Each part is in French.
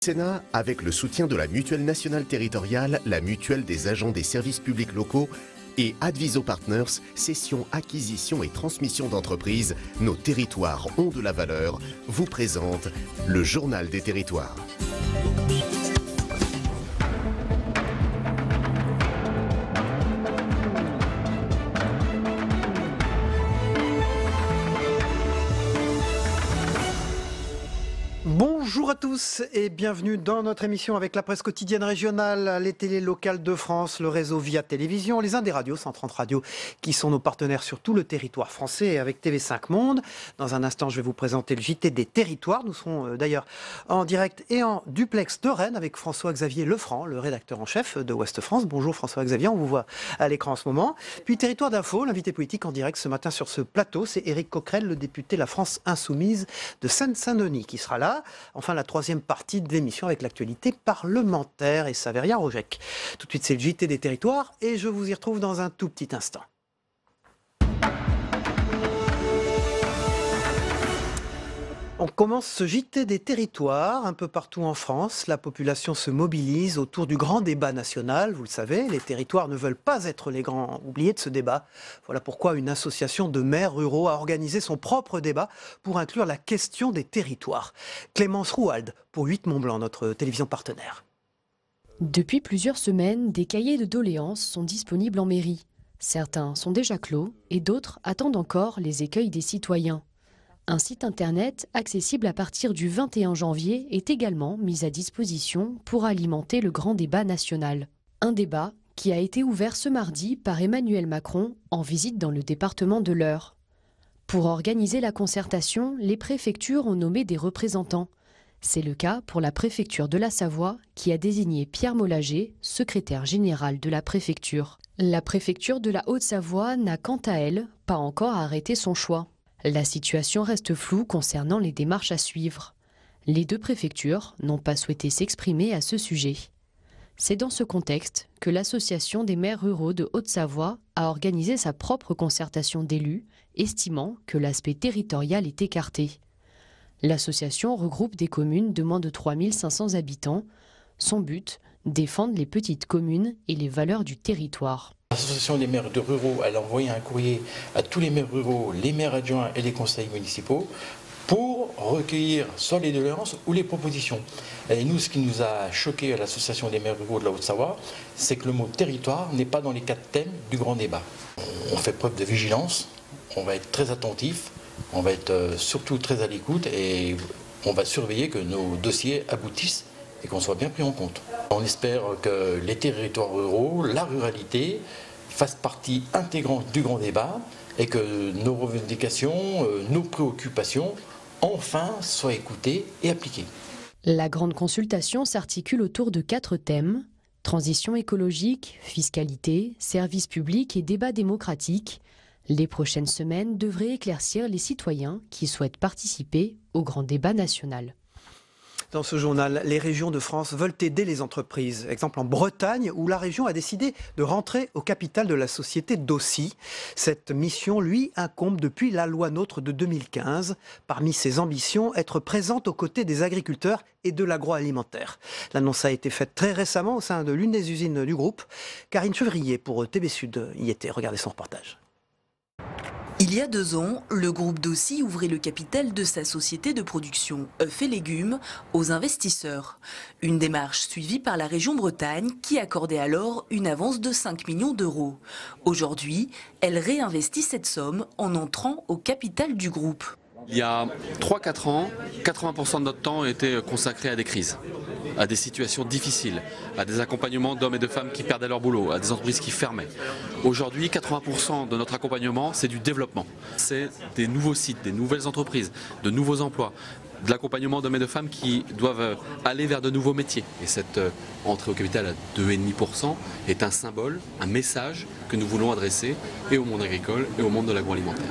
Sénat, avec le soutien de la Mutuelle nationale territoriale, la Mutuelle des agents des services publics locaux et Adviso Partners, cession, acquisition et transmission d'entreprises, nos territoires ont de la valeur, vous présente le Journal des territoires. Bonjour à tous et bienvenue dans notre émission avec la presse quotidienne régionale, les télés locales de France, le réseau Via Télévision, les Indes radios, 130 radios qui sont nos partenaires sur tout le territoire français et avec TV5 Monde. Dans un instant, je vais vous présenter le JT des territoires. Nous serons d'ailleurs en direct et en duplex de Rennes avec François-Xavier Lefranc, le rédacteur en chef de Ouest France. Bonjour François-Xavier, on vous voit à l'écran en ce moment. Puis Territoire d'Info, l'invité politique en direct ce matin sur ce plateau, c'est Éric Coquerel, le député La France Insoumise de Seine-Saint-Denis qui sera là. Enfin, la troisième partie de l'émission avec l'actualité parlementaire et Saveria Rojek. Tout de suite, c'est le JT des territoires et je vous y retrouve dans un tout petit instant. On commence ce JT des territoires un peu partout en France. La population se mobilise autour du grand débat national. Vous le savez, les territoires ne veulent pas être les grands oubliés de ce débat. Voilà pourquoi une association de maires ruraux a organisé son propre débat pour inclure la question des territoires. Clémence Rouald pour 8 Mont-Blanc, notre télévision partenaire. Depuis plusieurs semaines, des cahiers de doléances sont disponibles en mairie. Certains sont déjà clos et d'autres attendent encore les écueils des citoyens. Un site internet accessible à partir du 21 janvier est également mis à disposition pour alimenter le grand débat national. Un débat qui a été ouvert ce mardi par Emmanuel Macron en visite dans le département de l'Eure. Pour organiser la concertation, les préfectures ont nommé des représentants. C'est le cas pour la préfecture de la Savoie qui a désigné Pierre Mollager, secrétaire général de la préfecture. La préfecture de la Haute-Savoie n'a quant à elle pas encore arrêté son choix. La situation reste floue concernant les démarches à suivre. Les deux préfectures n'ont pas souhaité s'exprimer à ce sujet. C'est dans ce contexte que l'Association des maires ruraux de Haute-Savoie a organisé sa propre concertation d'élus, estimant que l'aspect territorial est écarté. L'association regroupe des communes de moins de 3500 habitants. Son but, défendre les petites communes et les valeurs du territoire. L'association des maires de ruraux, elle a envoyé un courrier à tous les maires ruraux, les maires adjoints et les conseils municipaux pour recueillir soit les doléances ou les propositions. Et nous, ce qui nous a choqué à l'association des maires ruraux de la Haute-Savoie, c'est que le mot territoire n'est pas dans les 4 thèmes du grand débat. On fait preuve de vigilance, on va être très attentif, on va être surtout très à l'écoute et on va surveiller que nos dossiers aboutissent et qu'on soit bien pris en compte. On espère que les territoires ruraux, la ruralité, fassent partie intégrante du grand débat et que nos revendications, nos préoccupations, enfin soient écoutées et appliquées. La grande consultation s'articule autour de 4 thèmes: transition écologique, fiscalité, services publics et débat démocratique. Les prochaines semaines devraient éclaircir les citoyens qui souhaitent participer au grand débat national. Dans ce journal, les régions de France veulent aider les entreprises. Exemple en Bretagne, où la région a décidé de rentrer au capital de la société Dossi. Cette mission, lui, incombe depuis la loi NOTRe de 2015. Parmi ses ambitions, être présente aux côtés des agriculteurs et de l'agroalimentaire. L'annonce a été faite très récemment au sein de l'une des usines du groupe. Karine Chevrier pour TV Sud y était. Regardez son reportage. Il y a 2 ans, le groupe Dossi ouvrait le capital de sa société de production œufs et légumes aux investisseurs. Une démarche suivie par la région Bretagne qui accordait alors une avance de 5 millions d'euros. Aujourd'hui, elle réinvestit cette somme en entrant au capital du groupe. Il y a 3-4 ans, 80% de notre temps était consacré à des crises, à des situations difficiles, à des accompagnements d'hommes et de femmes qui perdaient leur boulot, à des entreprises qui fermaient. Aujourd'hui, 80% de notre accompagnement, c'est du développement. C'est des nouveaux sites, des nouvelles entreprises, de nouveaux emplois, de l'accompagnement d'hommes et de femmes qui doivent aller vers de nouveaux métiers. Et cette entrée au capital à 2,5% est un symbole, un message que nous voulons adresser et au monde agricole et au monde de l'agroalimentaire.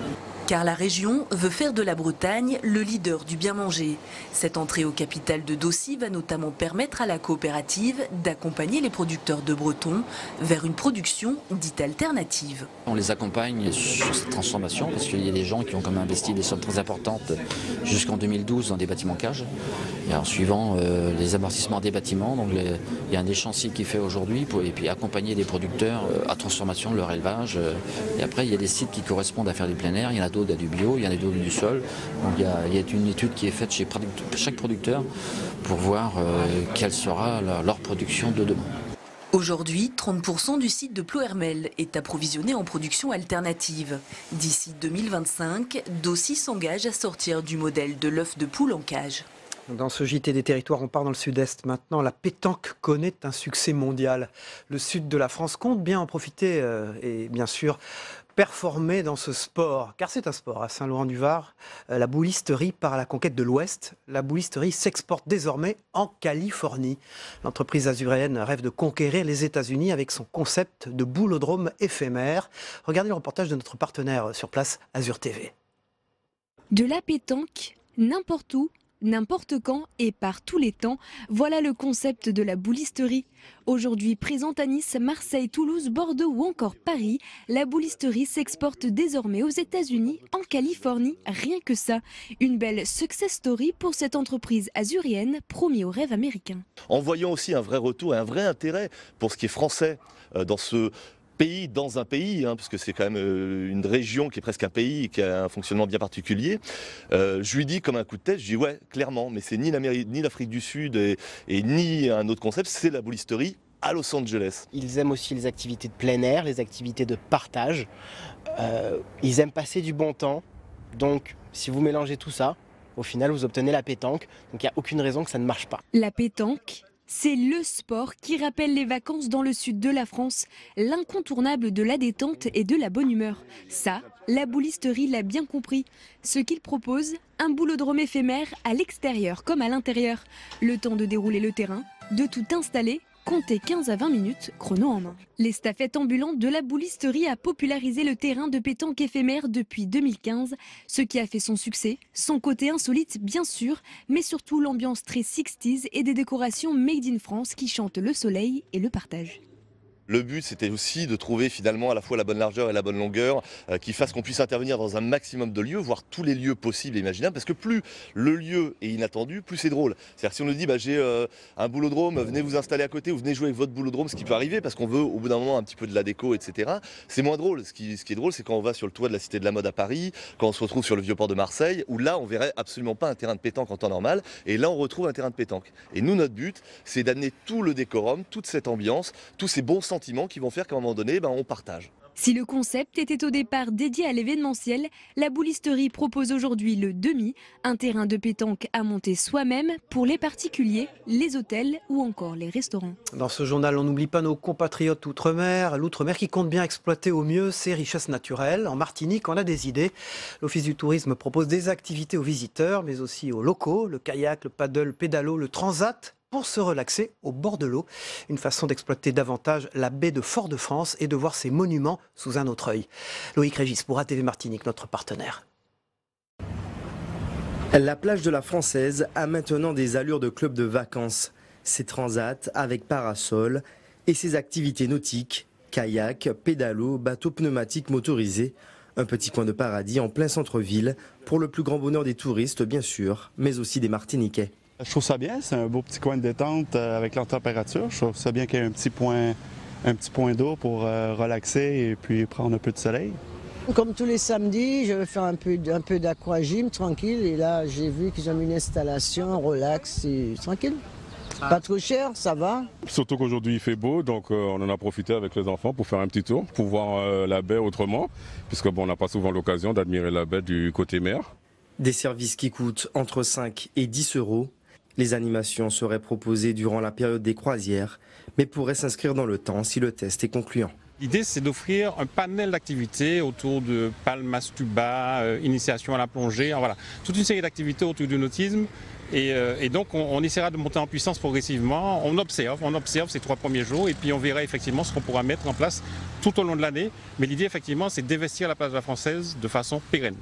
Car la région veut faire de la Bretagne le leader du bien manger. Cette entrée au capital de Daucy va notamment permettre à la coopérative d'accompagner les producteurs de Breton vers une production dite alternative. On les accompagne sur cette transformation parce qu'il y a des gens qui ont quand même investi des sommes très importantes jusqu'en 2012 dans des bâtiments cages. Et en suivant les amortissements des bâtiments, donc il y a un échantier qui est fait aujourd'hui et puis accompagner des producteurs à transformation de leur élevage. Et après, il y a des sites qui correspondent à faire du plein air, il y en a d'autres à du bio, il y en a d'autres du sol. Donc il y a une étude qui est faite chez chaque producteur pour voir quelle sera leur production de demain. Aujourd'hui, 30% du site de Plohermel est approvisionné en production alternative. D'ici 2025, Daucy s'engage à sortir du modèle de l'œuf de poule en cage. Dans ce JT des territoires, on part dans le sud-est maintenant. La pétanque connaît un succès mondial. Le sud de la France compte bien en profiter et bien sûr performer dans ce sport, car c'est un sport. À Saint-Laurent-du-Var, la boulisterie part à la conquête de l'Ouest. La boulisterie s'exporte désormais en Californie. L'entreprise azuréenne rêve de conquérir les États-Unis avec son concept de boulodrome éphémère. Regardez le reportage de notre partenaire sur place, Azur TV. De la pétanque, n'importe où, n'importe quand et par tous les temps, voilà le concept de la boulisterie. Aujourd'hui présente à Nice, Marseille, Toulouse, Bordeaux ou encore Paris, la boulisterie s'exporte désormais aux États-Unis, en Californie, rien que ça. Une belle success story pour cette entreprise azuréenne promis au rêve américain. En voyant aussi un vrai retour et un vrai intérêt pour ce qui est français dans ce pays dans un pays, parce que c'est quand même une région qui est presque un pays, qui a un fonctionnement bien particulier. Je lui dis comme un coup de tête, je dis ouais, clairement, mais c'est ni l'Afrique du Sud et ni un autre concept, c'est la boulisterie à Los Angeles. Ils aiment aussi les activités de plein air, les activités de partage. Ils aiment passer du bon temps. Donc, si vous mélangez tout ça, au final, vous obtenez la pétanque. Donc, il n'y a aucune raison que ça ne marche pas. La pétanque, c'est le sport qui rappelle les vacances dans le sud de la France, l'incontournable de la détente et de la bonne humeur. Ça, la boulisterie l'a bien compris. Ce qu'il propose, un boulodrome éphémère à l'extérieur comme à l'intérieur. Le temps de dérouler le terrain, de tout installer, comptez 15 à 20 minutes, chrono en main. L'estafette ambulante de la boulisterie a popularisé le terrain de pétanque éphémère depuis 2015, ce qui a fait son succès, son côté insolite bien sûr, mais surtout l'ambiance très 60s et des décorations made in France qui chantent le soleil et le partage. Le but, c'était aussi de trouver finalement à la fois la bonne largeur et la bonne longueur qui fasse qu'on puisse intervenir dans un maximum de lieux, voire tous les lieux possibles et imaginables, parce que plus le lieu est inattendu, plus c'est drôle. C'est-à-dire si on nous dit j'ai un boulodrome, venez vous installer à côté ou venez jouer avec votre boulodrome, ce qui peut arriver parce qu'on veut au bout d'un moment un petit peu de la déco, etc. C'est moins drôle. Ce qui est drôle, c'est quand on va sur le toit de la Cité de la Mode à Paris, quand on se retrouve sur le Vieux-Port de Marseille, où là on verrait absolument pas un terrain de pétanque en temps normal, et là on retrouve un terrain de pétanque. Et nous, notre but, c'est d'amener tout le décorum, toute cette ambiance, tous ces bons sentiments qui vont faire qu'à un moment donné, on partage. Si le concept était au départ dédié à l'événementiel, la boulisterie propose aujourd'hui le demi, un terrain de pétanque à monter soi-même pour les particuliers, les hôtels ou encore les restaurants. Dans ce journal, on n'oublie pas nos compatriotes outre-mer. L'outre-mer qui compte bien exploiter au mieux ses richesses naturelles. En Martinique, on a des idées. L'Office du tourisme propose des activités aux visiteurs, mais aussi aux locaux, le kayak, le paddle, le pédalo, le transat, pour se relaxer au bord de l'eau. Une façon d'exploiter davantage la baie de Fort-de-France et de voir ses monuments sous un autre œil. Loïc Régis pour ATV Martinique, notre partenaire. La plage de la Française a maintenant des allures de club de vacances. Ses transats avec parasol et ses activités nautiques, kayak, pédalo, bateaux pneumatiques motorisés. Un petit coin de paradis en plein centre-ville pour le plus grand bonheur des touristes bien sûr, mais aussi des Martiniquais. Je trouve ça bien, c'est un beau petit coin de détente avec leur température. Je trouve ça bien qu'il y ait un petit point d'eau pour relaxer et puis prendre un peu de soleil. Comme tous les samedis, je vais faire un peu d'aquagym tranquille et là j'ai vu qu'ils ont mis une installation, relax, c'est tranquille. Pas trop cher, ça va. Surtout qu'aujourd'hui il fait beau, donc on en a profité avec les enfants pour faire un petit tour, pour voir la baie autrement, puisque on n'a pas souvent l'occasion d'admirer la baie du côté mer. Des services qui coûtent entre 5 et 10 euros. Les animations seraient proposées durant la période des croisières, mais pourraient s'inscrire dans le temps si le test est concluant. L'idée, c'est d'offrir un panel d'activités autour de palmas tuba, initiation à la plongée, voilà, toute une série d'activités autour du nautisme. Et donc, on essaiera de monter en puissance progressivement. On observe ces 3 premiers jours et puis on verra effectivement ce qu'on pourra mettre en place tout au long de l'année. Mais l'idée, effectivement, c'est d'investir la plage de la Française de façon pérenne.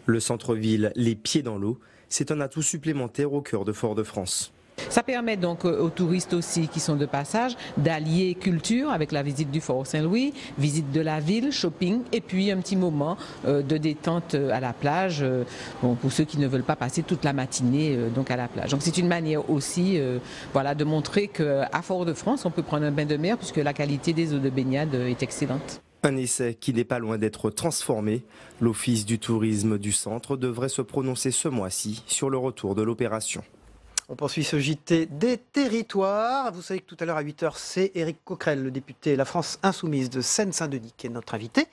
Le centre-ville, les pieds dans l'eau, c'est un atout supplémentaire au cœur de Fort-de-France. Ça permet donc aux touristes aussi qui sont de passage d'allier culture avec la visite du Fort Saint-Louis, visite de la ville, shopping et puis un petit moment de détente à la plage pour ceux qui ne veulent pas passer toute la matinée donc à la plage. Donc c'est une manière aussi de montrer qu'à Fort-de-France on peut prendre un bain de mer puisque la qualité des eaux de baignade est excellente. Un essai qui n'est pas loin d'être transformé. L'Office du tourisme du centre devrait se prononcer ce mois-ci sur le retour de l'opération. On poursuit ce JT des territoires. Vous savez que tout à l'heure à 8h, c'est Éric Coquerel, le député La France Insoumise de Seine-Saint-Denis, qui est notre invité.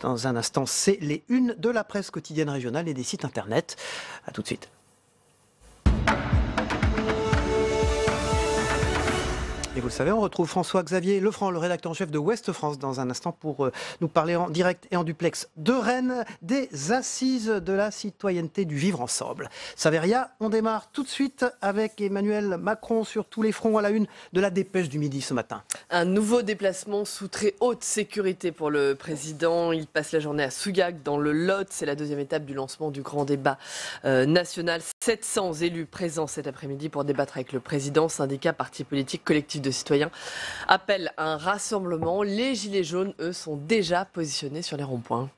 Dans un instant, c'est les unes de la presse quotidienne régionale et des sites internet. A tout de suite. Et vous le savez, on retrouve François-Xavier Lefranc, le rédacteur en chef de Ouest France, dans un instant pour nous parler en direct et en duplex de Rennes, des assises de la citoyenneté du vivre ensemble. Saveria, on démarre tout de suite avec Emmanuel Macron sur tous les fronts à la une de la Dépêche du Midi ce matin. Un nouveau déplacement sous très haute sécurité pour le président. Il passe la journée à Souillac dans le Lot. C'est la deuxième étape du lancement du grand débat national. 700 élus présents cet après-midi pour débattre avec le président. Syndicats, partis politiques, collectifs de citoyens appellent à un rassemblement. Les gilets jaunes, eux, sont déjà positionnés sur les ronds-points.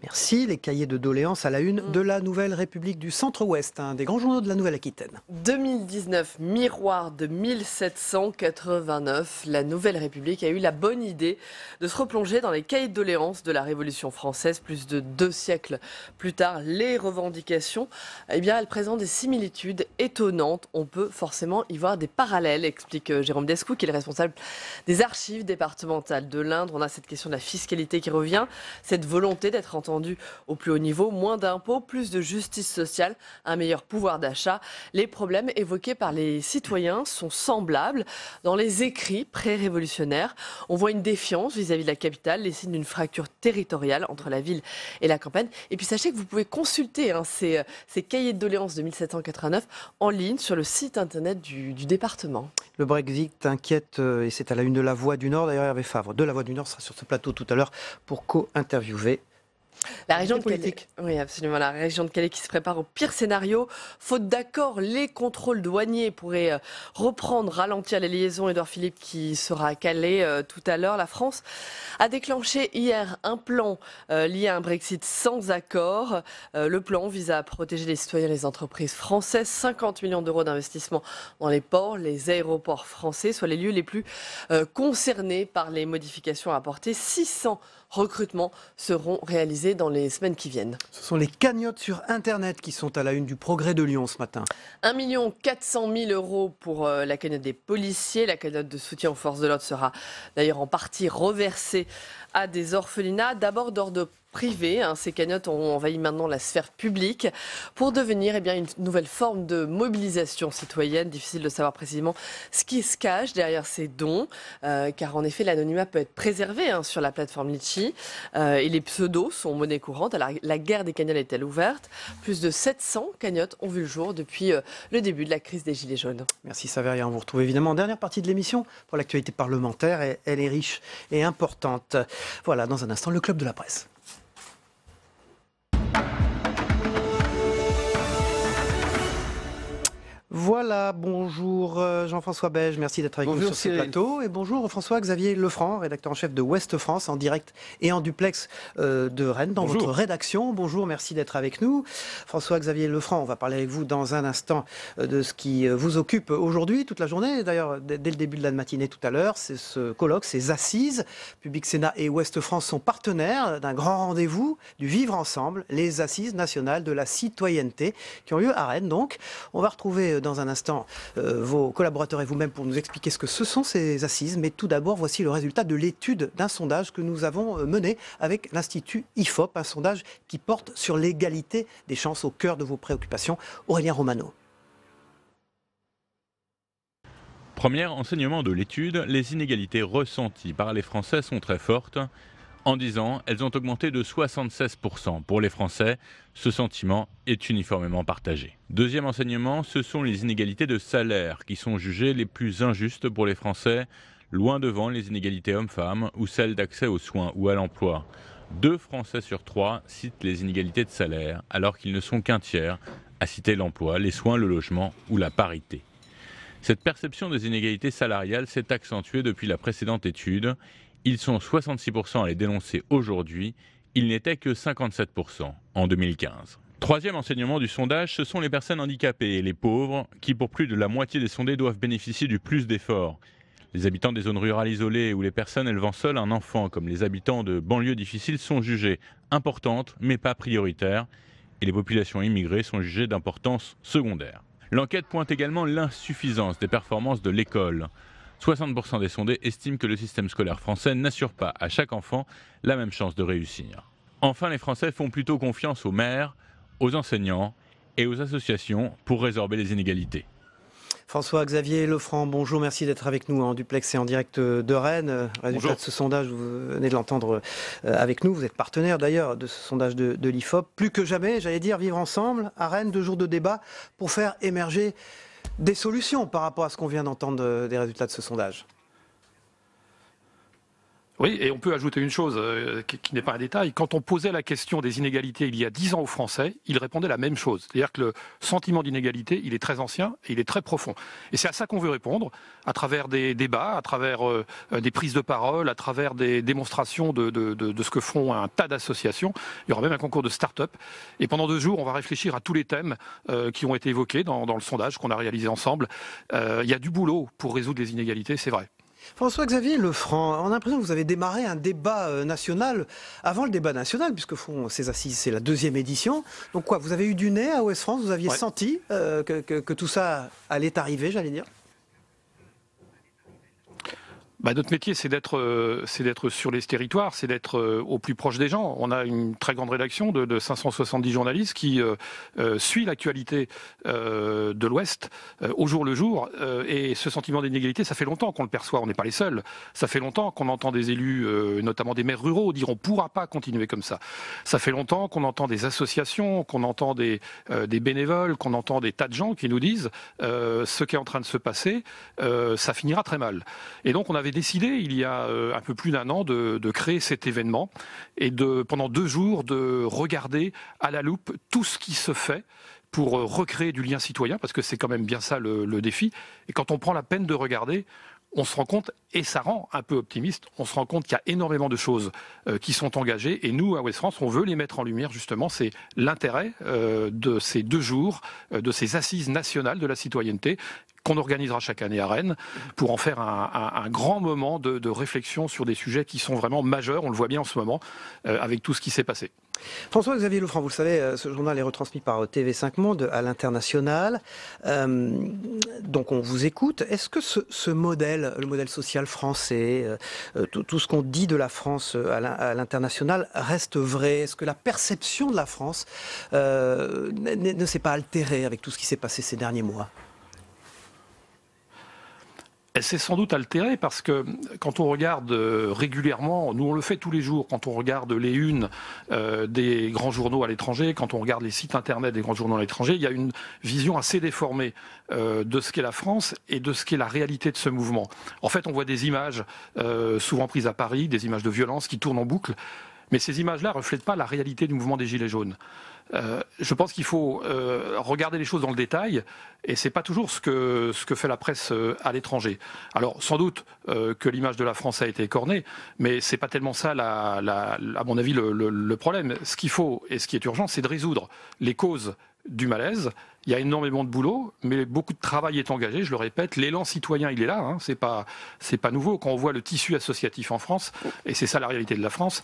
Merci. Les cahiers de doléances à la une de la Nouvelle République du Centre-Ouest, un des grands journaux de la Nouvelle-Aquitaine. 2019, miroir de 1789. La Nouvelle République a eu la bonne idée de se replonger dans les cahiers de doléances de la Révolution française. Plus de 2 siècles plus tard, les revendications, elles présentent des similitudes étonnantes. On peut forcément y voir des parallèles, explique Jérôme Descou, qui est le responsable des archives départementales de l'Indre. On a cette question de la fiscalité qui revient, cette volonté d'être entendu au plus haut niveau, moins d'impôts, plus de justice sociale, un meilleur pouvoir d'achat. Les problèmes évoqués par les citoyens sont semblables. Dans les écrits pré-révolutionnaires, on voit une défiance vis-à-vis de la capitale, les signes d'une fracture territoriale entre la ville et la campagne. Et puis sachez que vous pouvez consulter ces cahiers de doléances de 1789 en ligne sur le site internet du département. Le Brexit inquiète et c'est à la une de La Voix du Nord. D'ailleurs, Hervé Favre de La Voix du Nord sera sur ce plateau tout à l'heure pour co-interviewer la région de Calais. Oui, absolument. La région de Calais qui se prépare au pire scénario. Faute d'accord, les contrôles douaniers pourraient reprendre, ralentir les liaisons. Édouard Philippe qui sera à Calais tout à l'heure. La France a déclenché hier un plan lié à un Brexit sans accord. Le plan vise à protéger les citoyens et les entreprises françaises. 50 millions d'euros d'investissement dans les ports, les aéroports français, soit les lieux les plus concernés par les modifications apportées. 600 recrutements seront réalisés dans les semaines qui viennent. Ce sont les cagnottes sur Internet qui sont à la une du Progrès de Lyon ce matin. 1 400 000 euros pour la cagnotte des policiers. La cagnotte de soutien aux forces de l'ordre sera d'ailleurs en partie reversée à des orphelinats, d'abord d'ordre privé. Ces cagnottes ont envahi maintenant la sphère publique pour devenir une nouvelle forme de mobilisation citoyenne. Difficile de savoir précisément ce qui se cache derrière ces dons, car en effet l'anonymat peut être préservé sur la plateforme Litchi et les pseudos sont monnaie courante. Alors, la guerre des cagnottes est-elle ouverte? Plus de 700 cagnottes ont vu le jour depuis le début de la crise des Gilets jaunes. Merci Saveria, on vous retrouve évidemment en dernière partie de l'émission pour l'actualité parlementaire et elle est riche et importante. Voilà, dans un instant, le Club de la Presse. Voilà, bonjour Jean-François Beige, merci d'être avec nous sur ce plateau. Et bonjour François-Xavier Lefranc, rédacteur en chef de Ouest France, en direct et en duplex de Rennes, dans votre rédaction. Bonjour, merci d'être avec nous. François-Xavier Lefranc, on va parler avec vous dans un instant de ce qui vous occupe aujourd'hui, toute la journée. D'ailleurs, dès le début de la matinée tout à l'heure, c'est ce colloque, ces assises. Public Sénat et Ouest France sont partenaires d'un grand rendez-vous du Vivre Ensemble, les assises nationales de la citoyenneté, qui ont lieu à Rennes. Donc, on va retrouver dans un instant vos collaborateurs et vous-même pour nous expliquer ce que ce sont ces assises. Mais tout d'abord, voici le résultat de l'étude d'un sondage que nous avons mené avec l'Institut IFOP, un sondage qui porte sur l'égalité des chances au cœur de vos préoccupations. Aurélien Romano. Premier enseignement de l'étude, les inégalités ressenties par les Français sont très fortes. En 10 ans, elles ont augmenté de 76%. Pour les Français, ce sentiment est uniformément partagé. Deuxième enseignement, ce sont les inégalités de salaire qui sont jugées les plus injustes pour les Français, loin devant les inégalités hommes-femmes ou celles d'accès aux soins ou à l'emploi. 2 Français sur 3 citent les inégalités de salaire, alors qu'ils ne sont qu'un tiers à citer l'emploi, les soins, le logement ou la parité. Cette perception des inégalités salariales s'est accentuée depuis la précédente étude. Ils sont 66% à les dénoncer aujourd'hui, ils n'étaient que 57% en 2015. Troisième enseignement du sondage, ce sont les personnes handicapées et les pauvres qui, pour plus de la moitié des sondés, doivent bénéficier du plus d'efforts. Les habitants des zones rurales isolées ou les personnes élevant seules un enfant, comme les habitants de banlieues difficiles, sont jugées importantes mais pas prioritaires. Et les populations immigrées sont jugées d'importance secondaire. L'enquête pointe également l'insuffisance des performances de l'école. 60% des sondés estiment que le système scolaire français n'assure pas à chaque enfant la même chance de réussir. Enfin, les Français font plutôt confiance aux maires, aux enseignants et aux associations pour résorber les inégalités. François-Xavier Lefranc, bonjour, merci d'être avec nous en duplex et en direct de Rennes. Résultat de ce sondage, vous venez de l'entendre avec nous, vous êtes partenaire d'ailleurs de ce sondage de l'IFOP. Plus que jamais, j'allais dire, vivre ensemble à Rennes, 2 jours de débat pour faire émerger des solutions par rapport à ce qu'on vient d'entendre des résultats de ce sondage. Oui, et on peut ajouter une chose qui n'est pas un détail. Quand on posait la question des inégalités il y a 10 ans aux Français, ils répondaient la même chose. C'est-à-dire que le sentiment d'inégalité, il est très ancien et il est très profond. Et c'est à ça qu'on veut répondre, à travers des débats, à travers des prises de parole, à travers des démonstrations de ce que font un tas d'associations. Il y aura même un concours de start-up. Et pendant 2 jours, on va réfléchir à tous les thèmes qui ont été évoqués dans le sondage qu'on a réalisé ensemble. Il y a du boulot pour résoudre les inégalités, c'est vrai. François-Xavier Lefranc, on a l'impression que vous avez démarré un débat national avant le débat national, puisque font ces assises, c'est la 2e édition. Donc quoi, vous avez eu du nez à Ouest-France, vous aviez senti que tout ça allait arriver, j'allais dire ? Notre métier, c'est d'être sur les territoires, c'est d'être au plus proche des gens. On a une très grande rédaction de 570 journalistes qui suit l'actualité de l'Ouest au jour le jour. Et ce sentiment d'inégalité, ça fait longtemps qu'on le perçoit, on n'est pas les seuls. Ça fait longtemps qu'on entend des élus, notamment des maires ruraux, dire on ne pourra pas continuer comme ça. Ça fait longtemps qu'on entend des associations, qu'on entend des bénévoles, qu'on entend des tas de gens qui nous disent ce qui est en train de se passer, ça finira très mal. Et donc on avait décidé, il y a un peu plus d'1 an, de créer cet événement et pendant 2 jours, de regarder à la loupe tout ce qui se fait pour recréer du lien citoyen, parce que c'est quand même bien ça le défi. Et quand on prend la peine de regarder, on se rend compte, et ça rend un peu optimiste, on se rend compte qu'il y a énormément de choses qui sont engagées. Et nous, à Ouest-France, on veut les mettre en lumière, justement. C'est l'intérêt de ces 2 jours, de ces assises nationales de la citoyenneté, qu'on organisera chaque année à Rennes, pour en faire un grand moment de réflexion sur des sujets qui sont vraiment majeurs, on le voit bien en ce moment, avec tout ce qui s'est passé. François-Xavier Lefranc, vous le savez, ce journal est retransmis par TV5 Monde à l'international. Donc on vous écoute. Est-ce que ce modèle, le modèle social français, tout ce qu'on dit de la France à l'international reste vrai? Est-ce que la perception de la France ne s'est pas altérée avec tout ce qui s'est passé ces derniers mois? Elle s'est sans doute altérée parce que quand on regarde régulièrement, nous on le fait tous les jours, quand on regarde les unes des grands journaux à l'étranger, quand on regarde les sites internet des grands journaux à l'étranger, il y a une vision assez déformée de ce qu'est la France et de ce qu'est la réalité de ce mouvement. En fait, on voit des images souvent prises à Paris, des images de violence qui tournent en boucle, mais ces images-là ne reflètent pas la réalité du mouvement des Gilets jaunes. Je pense qu'il faut regarder les choses dans le détail, et c'est pas toujours ce que fait la presse à l'étranger. Alors sans doute que l'image de la France a été écornée, mais c'est pas tellement ça, à mon avis, le problème. Ce qu'il faut et ce qui est urgent, c'est de résoudre les causes du malaise. Il y a énormément de boulot, mais beaucoup de travail est engagé, je le répète. L'élan citoyen, il est là, c'est pas nouveau. Quand on voit le tissu associatif en France, et c'est ça la réalité de la France,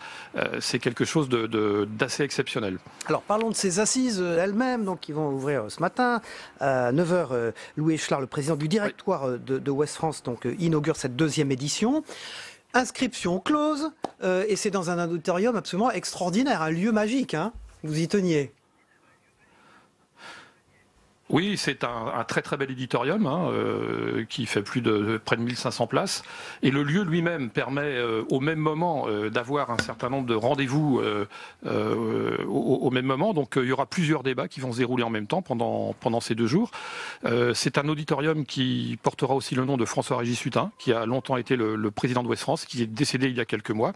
c'est quelque chose d'assez exceptionnel. Alors parlons de ces assises elles-mêmes, donc qui vont ouvrir ce matin à 9h. Louis Echelard, le président du directoire de Ouest France, donc inaugure cette 2e édition. Inscription close, et c'est dans un auditorium absolument extraordinaire, un lieu magique, vous y teniez. Oui, c'est un très très bel éditorium qui fait près de 1500 places. Et le lieu lui-même permet au même moment d'avoir un certain nombre de rendez-vous au même moment. Donc il y aura plusieurs débats qui vont se dérouler en même temps pendant ces 2 jours. C'est un auditorium qui portera aussi le nom de François-Régis Hutin, qui a longtemps été le président d'Ouest France, qui est décédé il y a quelques mois.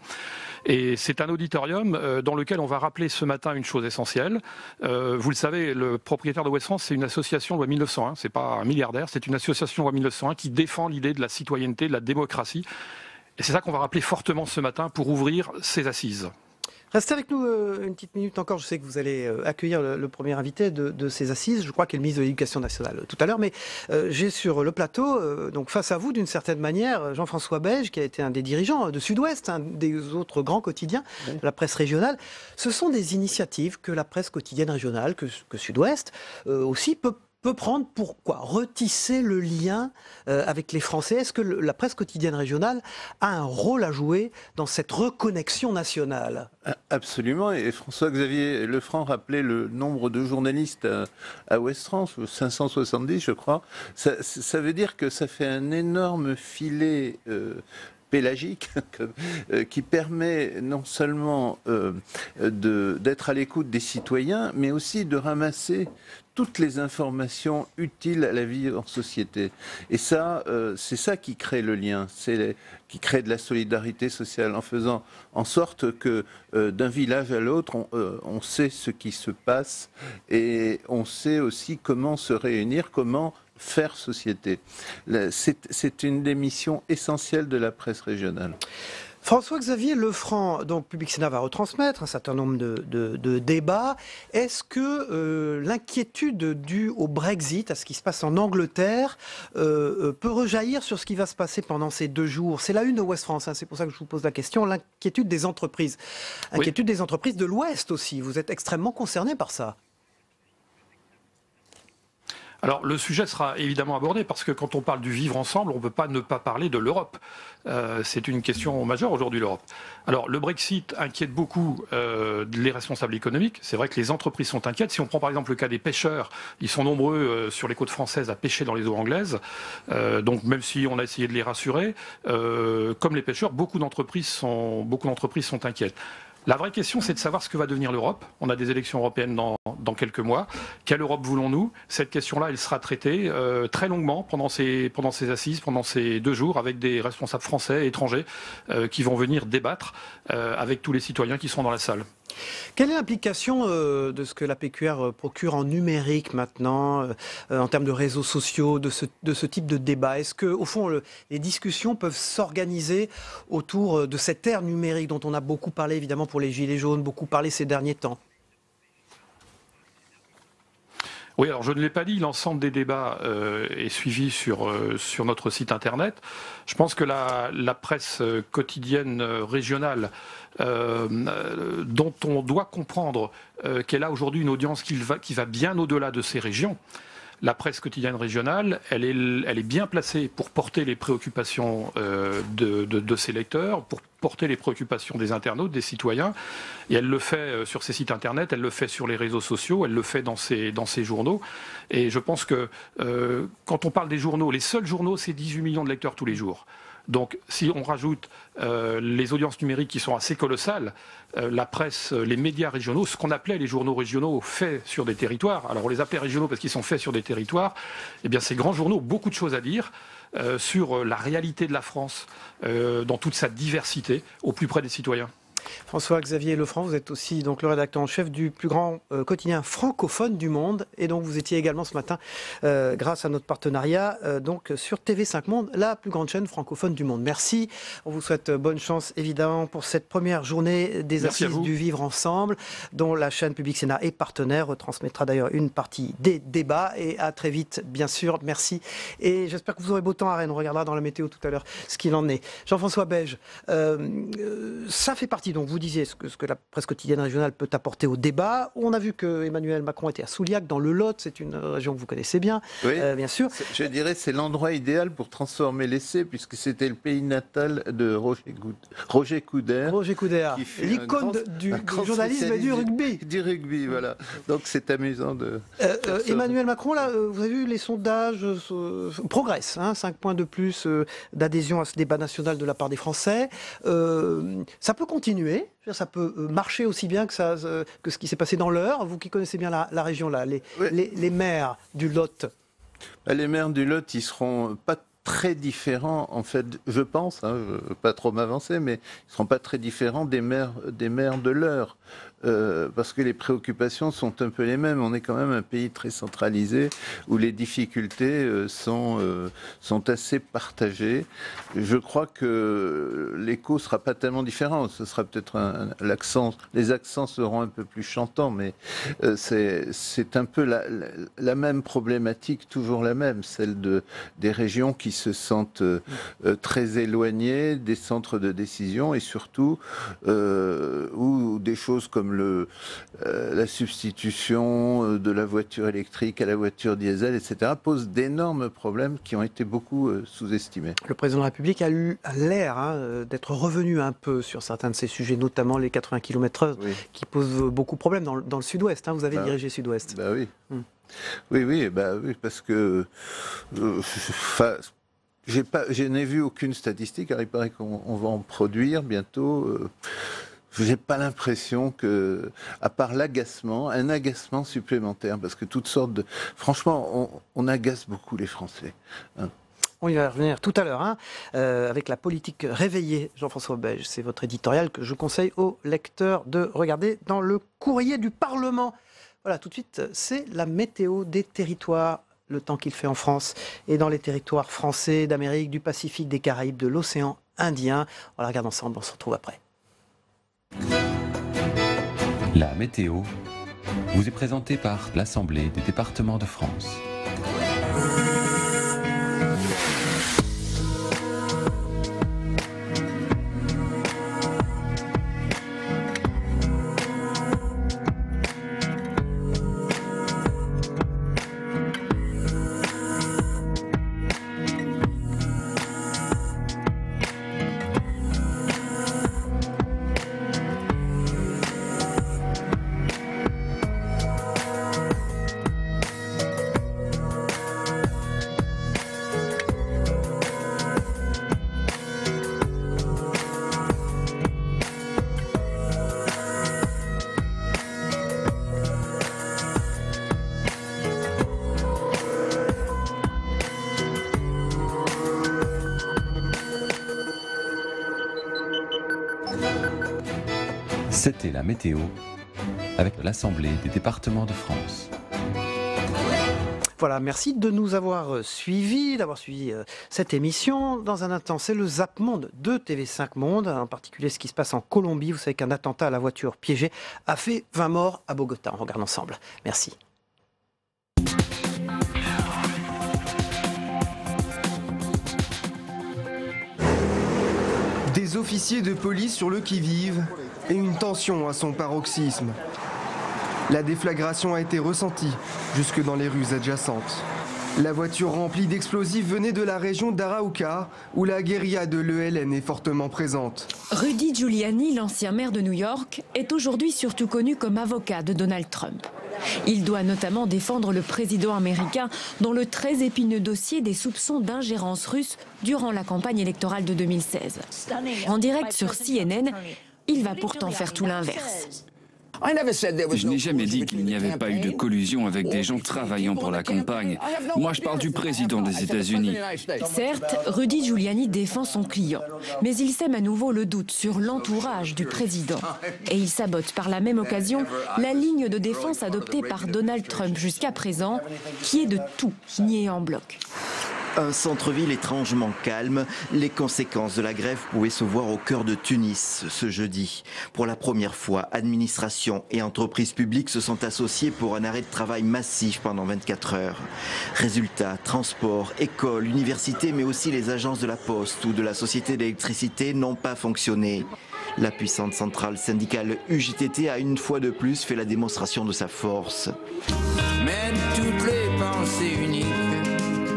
Et c'est un auditorium dans lequel on va rappeler ce matin une chose essentielle. Vous le savez, le propriétaire de Ouest France, c'est une association loi 1901, c'est pas un milliardaire, c'est une association loi 1901 qui défend l'idée de la citoyenneté, de la démocratie. Et c'est ça qu'on va rappeler fortement ce matin pour ouvrir ces assises. Restez avec nous une petite minute encore. Je sais que vous allez accueillir le premier invité de ces assises. Je crois qu'il est le ministre de l'Éducation nationale tout à l'heure. Mais j'ai sur le plateau, donc face à vous, d'une certaine manière, Jean-François Beige, qui a été un des dirigeants de Sud-Ouest, un des autres grands quotidiens de la presse régionale. Ce sont des initiatives que la presse quotidienne régionale, que Sud-Ouest, aussi peut prendre pour retisser le lien avec les Français. Est-ce que la presse quotidienne régionale a un rôle à jouer dans cette reconnexion nationale? Absolument, et François-Xavier Lefranc rappelait le nombre de journalistes à Ouest France, 570 je crois. Ça veut dire que ça fait un énorme filet pélagique qui permet non seulement d'être à l'écoute des citoyens, mais aussi de ramasser toutes les informations utiles à la vie en société. Et ça, c'est ça qui crée le lien, qui crée de la solidarité sociale, en faisant en sorte que d'un village à l'autre, on sait ce qui se passe et on sait aussi comment se réunir, comment faire société. C'est une des missions essentielles de la presse régionale. François-Xavier Lefranc, donc Public Sénat va retransmettre un certain nombre de débats. Est-ce que l'inquiétude due au Brexit, à ce qui se passe en Angleterre, peut rejaillir sur ce qui va se passer pendant ces 2 jours? C'est la une de Ouest France, c'est pour ça que je vous pose la question. L'inquiétude des entreprises. Inquiétude des entreprises de l'Ouest aussi. Vous êtes extrêmement concerné par ça. Alors le sujet sera évidemment abordé parce que quand on parle du vivre ensemble, on ne peut pas ne pas parler de l'Europe. C'est une question majeure aujourd'hui, l'Europe. Alors le Brexit inquiète beaucoup les responsables économiques. C'est vrai que les entreprises sont inquiètes. Si on prend par exemple le cas des pêcheurs, ils sont nombreux sur les côtes françaises à pêcher dans les eaux anglaises. Donc même si on a essayé de les rassurer, comme les pêcheurs, beaucoup d'entreprises sont inquiètes. La vraie question, c'est de savoir ce que va devenir l'Europe. On a des élections européennes dans quelques mois. Quelle Europe voulons-nous? Cette question-là, elle sera traitée très longuement pendant ces assises, pendant ces 2 jours, avec des responsables français et étrangers qui vont venir débattre avec tous les citoyens qui seront dans la salle. Quelle est l'implication de ce que la PQR procure en numérique maintenant, en termes de réseaux sociaux, de ce type de débat? Est-ce que, au fond, les discussions peuvent s'organiser autour de cette ère numérique dont on a beaucoup parlé, évidemment, pour les Gilets jaunes, beaucoup parlé ces derniers temps? Oui, alors je ne l'ai pas dit, l'ensemble des débats est suivi sur notre site internet. Je pense que la presse quotidienne régionale, dont on doit comprendre qu'elle a aujourd'hui une audience qui va bien au-delà de ces régions. La presse quotidienne régionale, elle est bien placée pour porter les préoccupations de ses lecteurs, pour porter les préoccupations des internautes, des citoyens. Et elle le fait sur ses sites internet, elle le fait sur les réseaux sociaux, elle le fait dans ses journaux. Et je pense que quand on parle des journaux, les seuls journaux, c'est 18 millions de lecteurs tous les jours. Donc si on rajoute les audiences numériques qui sont assez colossales, la presse, les médias régionaux, ce qu'on appelait les journaux régionaux faits sur des territoires, alors on les appelait régionaux parce qu'ils sont faits sur des territoires, eh bien ces grands journaux ont beaucoup de choses à dire sur la réalité de la France dans toute sa diversité au plus près des citoyens. François-Xavier Lefranc, vous êtes aussi donc le rédacteur en chef du plus grand quotidien francophone du monde, et donc vous étiez également ce matin, grâce à notre partenariat, donc sur TV5 Monde, la plus grande chaîne francophone du monde. Merci, on vous souhaite bonne chance évidemment pour cette première journée des assises du vivre ensemble, dont la chaîne Public Sénat est partenaire, retransmettra d'ailleurs une partie des débats, et à très vite bien sûr, merci, et j'espère que vous aurez beau temps à Rennes, on regardera dans la météo tout à l'heure ce qu'il en est. Jean-François Beige, ça fait partie donc vous disiez ce que la presse quotidienne régionale peut apporter au débat. On a vu que Emmanuel Macron était à Souliac, dans le Lot, c'est une région que vous connaissez bien, oui, bien sûr. Je dirais que c'est l'endroit idéal pour transformer l'essai, puisque c'était le pays natal de Roger Coudert. Roger Coudert, l'icône du journalisme et du rugby. Du rugby, voilà. Donc c'est amusant de... Emmanuel Macron, là, vous avez vu, les sondages progressent, hein, 5 points de plus d'adhésion à ce débat national de la part des Français. Ça peut continuer, ça peut marcher aussi bien que ce qui s'est passé dans l'Eure. Vous qui connaissez bien la région, là, les maires du Lot. Les maires du Lot, ils seront pas très différents, en fait, je pense, hein, je ne veux pas trop m'avancer, mais ils ne seront pas très différents des maires de l'Eure. Parce que les préoccupations sont un peu les mêmes. On est quand même un pays très centralisé où les difficultés sont assez partagées. Je crois que l'écho ne sera pas tellement différent. Ce sera peut-être les accents seront un peu plus chantants, mais c'est un peu la même problématique, toujours la même, celle des régions qui se sentent très éloignées des centres de décision et surtout où des choses comme la substitution de la voiture électrique à la voiture diesel, etc., pose d'énormes problèmes qui ont été beaucoup sous-estimés. Le président de la République a eu l'air d'être revenu un peu sur certains de ces sujets, notamment les 80 km/h, oui, qui posent beaucoup de problèmes dans le sud-ouest. Hein, vous avez dirigé sud-ouest. Oui. Oui, parce que... je n'ai vu aucune statistique, alors il paraît qu'on va en produire bientôt... Je n'ai pas l'impression que, à part l'agacement, un agacement supplémentaire, parce que toutes sortes de... Franchement, on agace beaucoup les Français. Hein. On y va revenir tout à l'heure, avec la politique réveillée. Jean-François Beige, c'est votre éditorial que je conseille aux lecteurs de regarder dans le courrier du Parlement. Voilà, tout de suite, c'est la météo des territoires, le temps qu'il fait en France et dans les territoires français, d'Amérique, du Pacifique, des Caraïbes, de l'océan Indien. On la regarde ensemble, on se retrouve après. La météo vous est présentée par l'Assemblée des départements de France. C'était la météo avec l'Assemblée des départements de France. Voilà, merci de nous avoir suivis, d'avoir suivi cette émission. Dans un instant, c'est le Zap Monde de TV5 Monde, en particulier ce qui se passe en Colombie. Vous savez qu'un attentat à la voiture piégée a fait 20 morts à Bogota. On regarde ensemble. Merci. Des officiers de police sur le qui-vive et une tension à son paroxysme. La déflagration a été ressentie jusque dans les rues adjacentes. La voiture remplie d'explosifs venait de la région d'Arauca, où la guérilla de l'ELN est fortement présente. Rudy Giuliani, l'ancien maire de New York, est aujourd'hui surtout connu comme avocat de Donald Trump. Il doit notamment défendre le président américain dans le très épineux dossier des soupçons d'ingérence russe durant la campagne électorale de 2016. En direct sur CNN, il va pourtant faire tout l'inverse. Je n'ai jamais dit qu'il n'y avait pas eu de collusion avec des gens travaillant pour la campagne. Moi, je parle du président des États-Unis. Certes, Rudy Giuliani défend son client, mais il sème à nouveau le doute sur l'entourage du président. Et il sabote par la même occasion la ligne de défense adoptée par Donald Trump jusqu'à présent, qui est de tout nier en bloc. Un centre-ville étrangement calme, les conséquences de la grève pouvaient se voir au cœur de Tunis ce jeudi. Pour la première fois, administration et entreprises publiques se sont associées pour un arrêt de travail massif pendant 24 heures. Résultat, transport, écoles, universités, mais aussi les agences de la Poste ou de la Société d'électricité n'ont pas fonctionné. La puissante centrale syndicale UJTT a une fois de plus fait la démonstration de sa force. Mais toutes les pensées uniques.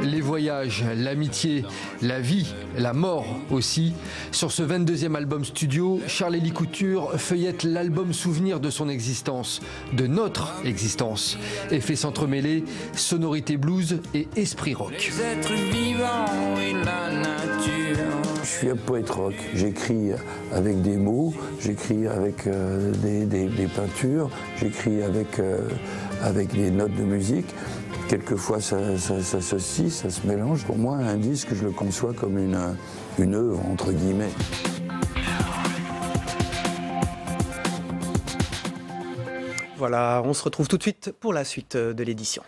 Les voyages, l'amitié, la vie, la mort aussi. Sur ce 22e album studio, Charles-Élie Couture feuillette l'album souvenir de son existence, de notre existence. Effets s'entremêlés, sonorité blues et esprit rock. Les êtres vivants et la nature. Je suis un poète rock. J'écris avec des mots, j'écris avec des peintures, j'écris avec des notes de musique. Quelquefois, ça s'associe, ça se mélange. Pour moi, un disque, je le conçois comme une œuvre, entre guillemets. Voilà, on se retrouve tout de suite pour la suite de l'édition.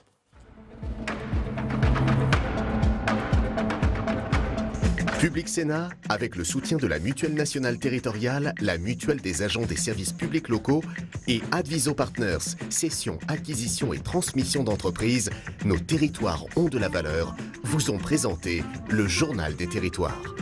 Public Sénat, avec le soutien de la Mutuelle nationale territoriale, la Mutuelle des agents des services publics locaux et Adviso Partners, cession, acquisition et transmission d'entreprises, nos territoires ont de la valeur, vous ont présenté le Journal des territoires.